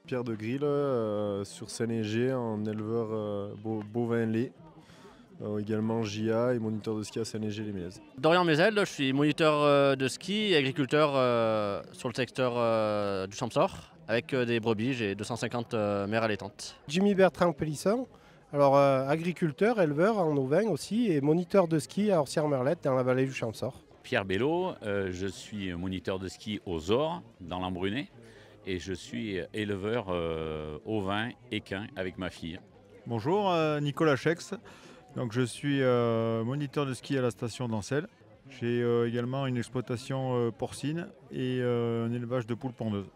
Pierre de Grille, sur Saint-Léger, en éleveur bovin lait. Également JA et moniteur de ski à Saint-Léger-les-Mézes. Dorian Mézel, je suis moniteur de ski et agriculteur sur le secteur du Champsaur avec des brebis. J'ai 250 mères allaitantes. Jimmy Bertrand Pélisson, alors agriculteur, éleveur en ovins aussi et moniteur de ski à Orsières-Merlette dans la vallée du Champsaur. Pierre Bello, je suis moniteur de ski aux Ors dans l'Embrunet et je suis éleveur ovin équin avec ma fille. Bonjour, Nicolas Chex. Donc, je suis moniteur de ski à la station d'Ancel. J'ai également une exploitation porcine et un élevage de poules pondeuses.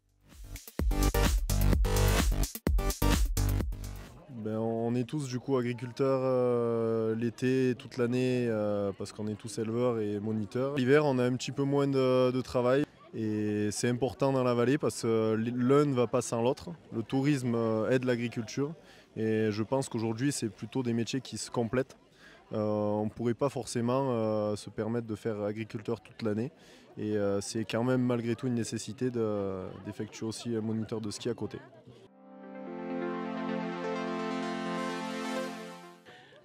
On est tous du coup agriculteurs l'été, toute l'année, parce qu'on est tous éleveurs et moniteurs. L'hiver, on a un petit peu moins de travail et c'est important dans la vallée parce que l'un ne va pas sans l'autre. Le tourisme aide l'agriculture et je pense qu'aujourd'hui, c'est plutôt des métiers qui se complètent. On ne pourrait pas forcément se permettre de faire agriculteur toute l'année et c'est quand même malgré tout une nécessité d'effectuer aussi un moniteur de ski à côté.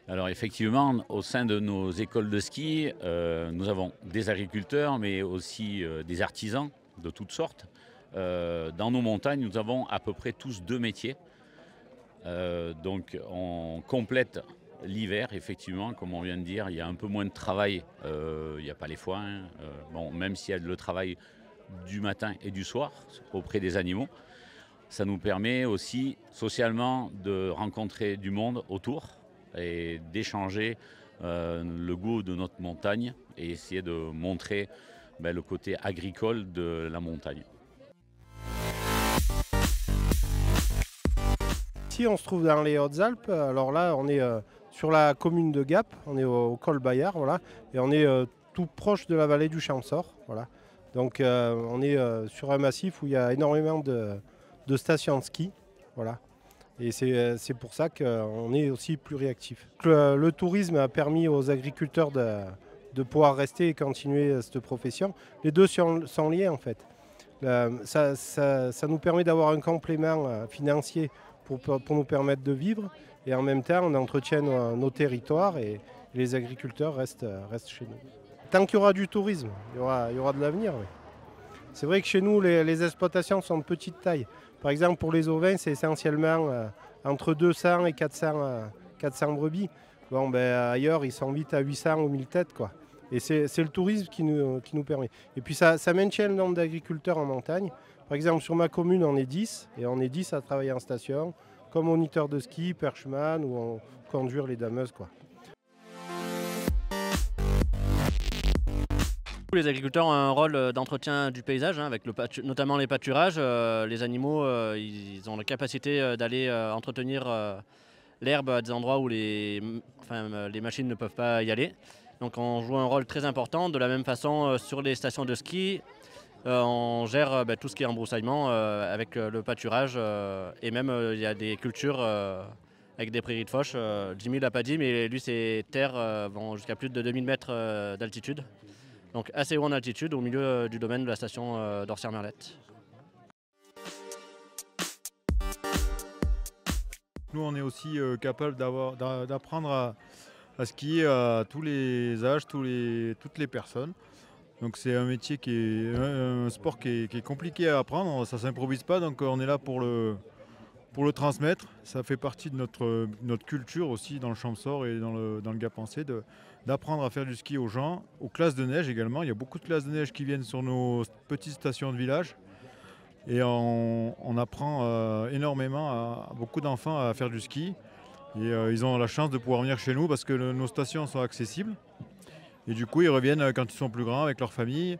Alors effectivement, au sein de nos écoles de ski, nous avons des agriculteurs, mais aussi des artisans de toutes sortes. Dans nos montagnes, nous avons à peu près tous deux métiers. Donc on complète l'hiver, effectivement, comme on vient de dire, il y a un peu moins de travail, il n'y a pas les foins, même s'il y a le travail du matin et du soir auprès des animaux. Ça nous permet aussi socialement de rencontrer du monde autour et d'échanger le goût de notre montagne et essayer de montrer le côté agricole de la montagne. Ici, on se trouve dans les Hautes-Alpes. Alors là, on est sur la commune de Gap, on est au col Bayard, voilà, et on est tout proche de la vallée du Champsaur. Voilà. Donc on est sur un massif où il y a énormément de stations de ski. Voilà. Et c'est pour ça qu'on est aussi plus réactif. Le tourisme a permis aux agriculteurs de pouvoir rester et continuer cette profession. Les deux sont liés en fait. Ça nous permet d'avoir un complément financier pour nous permettre de vivre et en même temps on entretient nos territoires et les agriculteurs restent chez nous. Tant qu'il y aura du tourisme, il y aura de l'avenir. Oui. C'est vrai que chez nous les exploitations sont de petite taille. Par exemple pour les ovins c'est essentiellement entre 200 et 400 brebis. Ailleurs ils sont vite à 800 ou 1000 têtes quoi. Et c'est le tourisme qui nous permet. Et puis ça maintient le nombre d'agriculteurs en montagne. Par exemple, sur ma commune, on est 10, et on est 10 à travailler en station, comme moniteur de ski, perchman ou conduire les dameuses, quoi. Les agriculteurs ont un rôle d'entretien du paysage, avec notamment les pâturages. Les animaux, ils ont la capacité d'aller entretenir l'herbe à des endroits où les machines ne peuvent pas y aller. Donc on joue un rôle très important. De la même façon, sur les stations de ski, on gère tout ce qui est embroussaillement avec le pâturage et même il y a des cultures avec des prairies de fauche. Jimmy l'a pas dit, mais lui ses terres vont jusqu'à plus de 2000 mètres d'altitude. Donc assez haut en altitude au milieu du domaine de la station d'Orsières-Merlette. Nous, on est aussi capable d'apprendre à skier à tous les âges, toutes les personnes. Donc c'est un métier un sport qui est compliqué à apprendre, ça ne s'improvise pas, donc on est là pour le transmettre. Ça fait partie de notre culture aussi dans le Champsaur et dans le Gap-en-Cé d'apprendre à faire du ski aux gens, aux classes de neige également. Il y a beaucoup de classes de neige qui viennent sur nos petites stations de village. Et on apprend énormément à beaucoup d'enfants à faire du ski. Et ils ont la chance de pouvoir venir chez nous parce que nos stations sont accessibles. Et du coup, ils reviennent quand ils sont plus grands avec leur famille.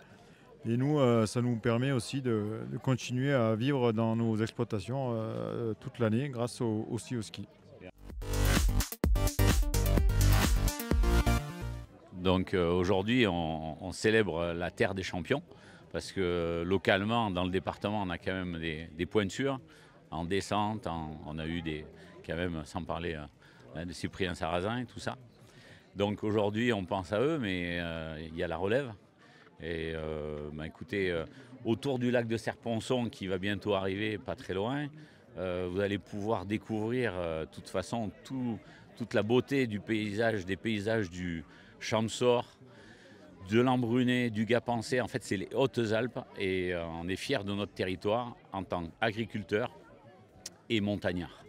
Et nous, ça nous permet aussi de continuer à vivre dans nos exploitations toute l'année grâce aussi au ski. Donc aujourd'hui, on célèbre la terre des champions parce que localement, dans le département, on a quand même des pointures en descente. On a eu quand même, sans parler de Cyprien Sarrazin et tout ça. Donc aujourd'hui, on pense à eux, mais il y a la relève. Et écoutez, autour du lac de Serponçon, qui va bientôt arriver, pas très loin, Vous allez pouvoir découvrir de toute façon toute la beauté du paysage, des paysages du Champsaur, de l'Embruné, du Gapençais. En fait, c'est les Hautes-Alpes et on est fiers de notre territoire en tant qu'agriculteurs et montagnards.